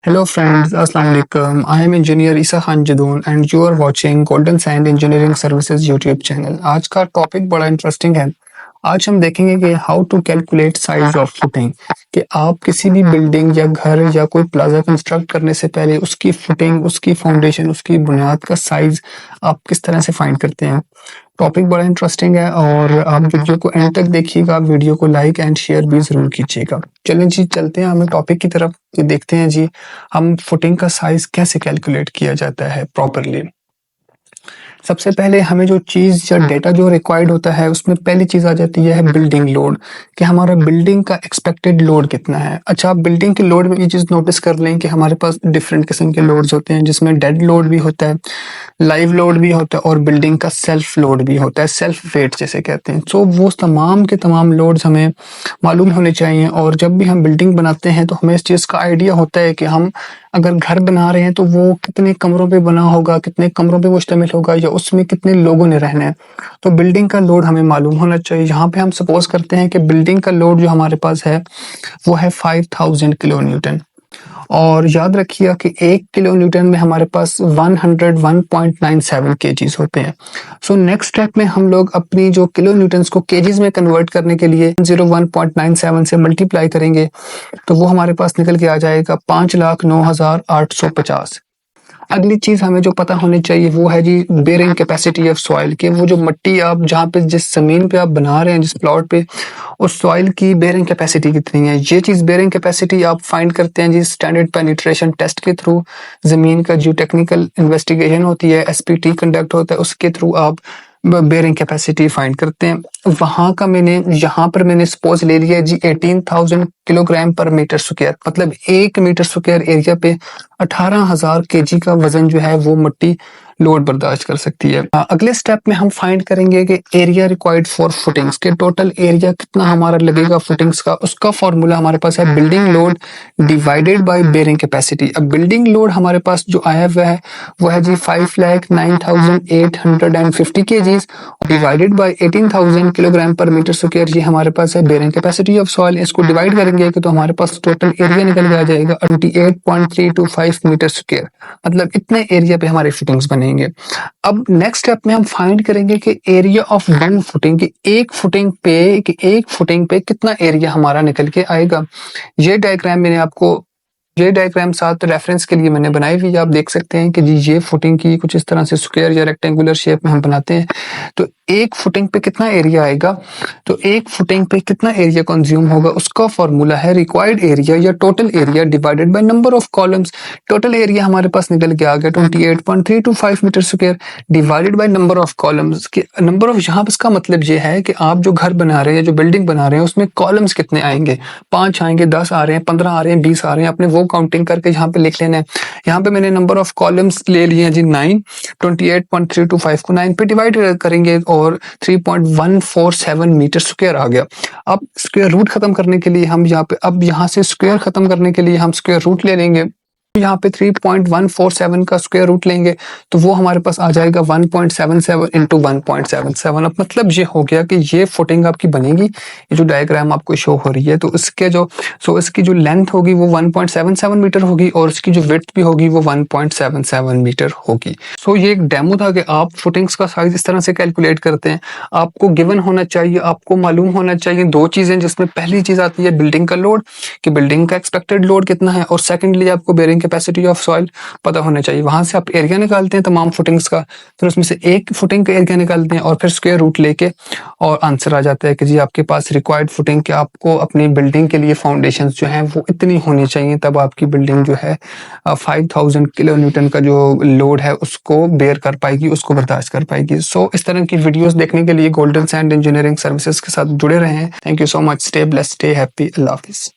Hello friends, Assalamu alaikum. I am engineer Isa Khan Jadoon and you are watching Golden Sand Engineering Services YouTube channel. आज का topic बड़ा interesting है। आज हम देखेंगे कि how to calculate size of footing, कि आप किसी भी बिल्डिंग या घर या कोई प्लाजा कंस्ट्रक्ट करने से पहले उसकी फुटिंग, उसकी फाउंडेशन, उसकी बुनियाद का साइज आप किस तरह से फाइंड करते हैं। टॉपिक बड़ा इंटरेस्टिंग है और आप वीडियो को एंड तक देखिएगा, वीडियो को लाइक एंड शेयर भी ज़रूर कीजिएगा। चलें जी, चलते हैं हमें टॉपिक की तरफ, देखते हैं जी हम फुटिंग का साइज कैसे कैलकुलेट किया जाता है प्रॉपरली। सबसे पहले हमें जो चीज़ या डेटा जो रिक्वायर्ड होता है उसमें पहली चीज़ आ जाती है बिल्डिंग लोड, कि हमारा बिल्डिंग का एक्सपेक्टेड लोड कितना है। अच्छा, आप बिल्डिंग के लोड में ये चीज़ नोटिस कर लें कि हमारे पास डिफरेंट किस्म के लोड्स होते हैं, जिसमें डेड लोड भी होता है, लाइव लोड भी होता है और बिल्डिंग का सेल्फ लोड भी होता है, सेल्फ वेट जिसे कहते हैं। सो वो तमाम के तमाम लोड्स हमें मालूम होने चाहिए और जब भी हम बिल्डिंग बनाते हैं तो हमें इस चीज़ का आइडिया होता है कि हम अगर घर बना रहे हैं तो वो कितने कमरों पे बना होगा, कितने कमरों पे मुश्तमिल होगा या उसमें कितने लोगों ने रहना है। तो बिल्डिंग का लोड हमें मालूम होना चाहिए। यहाँ पे हम सपोज करते हैं कि बिल्डिंग का लोड जो हमारे पास है वो है 5000 किलो न्यूटन, और याद रखिए कि 1 किलो न्यूटन में हमारे पास 101.97 केजीज होते हैं। सो नेक्स्ट स्टेप में हम लोग अपनी जो किलो न्यूटन्स को केजीज में कन्वर्ट करने के लिए 01.97 से मल्टीप्लाई करेंगे तो वो हमारे पास निकल के आ जाएगा 5,09,850। अगली चीज हमें जो पता होनी चाहिए वो है जी बेयरिंग कैपेसिटी ऑफ सॉइल, के वो जो मिट्टी आप जहाँ पे जिस जमीन पे आप बना रहे हैं, जिस प्लॉट पे, उस सॉइल की बेयरिंग कैपेसिटी कितनी है। ये चीज बेयरिंग कैपेसिटी आप फाइंड करते हैं जी स्टैंडर्ड पेनिट्रेशन टेस्ट के थ्रू। जमीन का जो टेक्निकल इन्वेस्टिगेशन होती है, एसपीटी कंडक्ट होता है, उसके थ्रू आप बेयरिंग कैपेसिटी फाइंड करते हैं। वहां का यहाँ पर मैंने सपोज ले लिया जी 18,000 किलोग्राम पर मीटर स्क्वायर, मतलब 1 मीटर स्क्वायर एरिया पे 18,000 केजी का वजन जो है वो मिट्टी लोड बर्दाश्त कर सकती है। अगले स्टेप में हम फाइंड करेंगे कि एरिया रिक्वायर्ड फॉर फुटिंग्स, के टोटल एरिया कितना हमारा लगेगा फुटिंग्स का। उसका फॉर्मूला हमारे पास है building load divided by bearing capacity. अब बिल्डिंग लोड हमारे पास जो आया हुआ है वो है जी 5,09,850 केजीज डिवाइडेड बाय 18,000 किलोग्राम पर मीटर स्क्वायर। ये हमारे पास है बेयरिंग कैपेसिटी ऑफ सॉइल। इसको डिवाइड करेंगे तो हमारे पास टोटल एरिया निकल के आ जाएगा 28.325 मीटर स्क्वायर, मतलब इतने एरिया पे हमारे फिटिंग्स बनेंगे। अब नेक्स्ट स्टेप में हम फाइंड करेंगे कि एरिया ऑफ वन फुटिंग, की एक फुटिंग पे कितना एरिया हमारा निकल के आएगा। ये डायग्राम साथ रेफरेंस के लिए मैंने बनाई हुई है। आप देख सकते हैं कि जी ये फुटिंग की कुछ इस तरह से स्क्वायर या रेक्टेंगुलर शेप में हम बनाते हैं। तो एक फुटिंग पे कितना एरिया आएगा, तो एक फुटिंग पे कितना एरिया कंज्यूम होगा, उसका फॉर्मूला है रिक्वायर्ड एरिया या total area divided by number of columns. Total area हमारे पास निकल के आ गया 28.325 metre square divided by number of columns. के नंबर ऑफ यहाँ पर इसका मतलब ये है कि आप जो घर बना रहे हैं, जो बिल्डिंग बना रहे हैं, उसमें कॉलम्स कितने आएंगे, 5 आएंगे, 10 आ रहे हैं, 15 आ रहे हैं, 20 आ रहे हैं, अपने वो काउंटिंग करके यहाँ पे लिख लेना है। यहाँ पे मैंने नंबर ऑफ कॉलम्स ले लिए हैं जी 9, 28.325 को 9 पे डिवाइड करेंगे और 3.147 मीटर स्क्वायर आ गया। अब स्क्वायर रूट खत्म करने के लिए हम यहाँ से स्क्वायर खत्म करने के लिए हम स्क्वायर रूट ले लेंगे। यहाँ पे 3.147 का स्क्वायर रूट लेंगे तो वो हमारे पास आ जाएगा 1.77 इंटू 1.77। अब मतलब ये हो गया कि ये फुटिंग आपकी बनेगी, ये जो डायग्राम आपको शो हो रही है, तो इसकी जो लेंथ होगी वो 1.77 मीटर होगी और इसकी जो विड्थ भी होगी वो 1.77 मीटर होगी। सो ये एक डेमो था कि आप फुटिंग्स का साइज इस तरह से कैलकुलेट करते हैं। आपको गिवन होना चाहिए, आपको मालूम होना चाहिए दो चीजें, जिसमें पहली चीज आती है बिल्डिंग का लोड, कि बिल्डिंग का एक्सपेक्टेड लोड कितना है, और सेकेंडली आपको बेयरिंग कैपेसिटी ऑफ सॉइल पता होना चाहिए। वहां से आप एरिया निकालते हैं तमाम फुटिंग्स का, फिर उसमें से एक फुटिंग का एरिया निकालते हैं और फिर स्क्वायर रूट लेके और आंसर आ जाता है कि जी आपके पास रिक्वायर्ड फुटिंग, के आपको अपनी बिल्डिंग के लिए फाउंडेशंस जो हैं वो इतनी होनी चाहिए, तब आपकी बिल्डिंग जो है 5000 किलो न्यूटन का जो लोड है उसको बेयर कर पाएगी, उसको बर्दाश्त कर पाएगी। सो इस तरह की वीडियोस देखने के लिए गोल्डन सैंड इंजीनियरिंग सर्विसेज के साथ जुड़े रहें। Thank you so much. Stay blessed, stay happy. Allah Hafiz.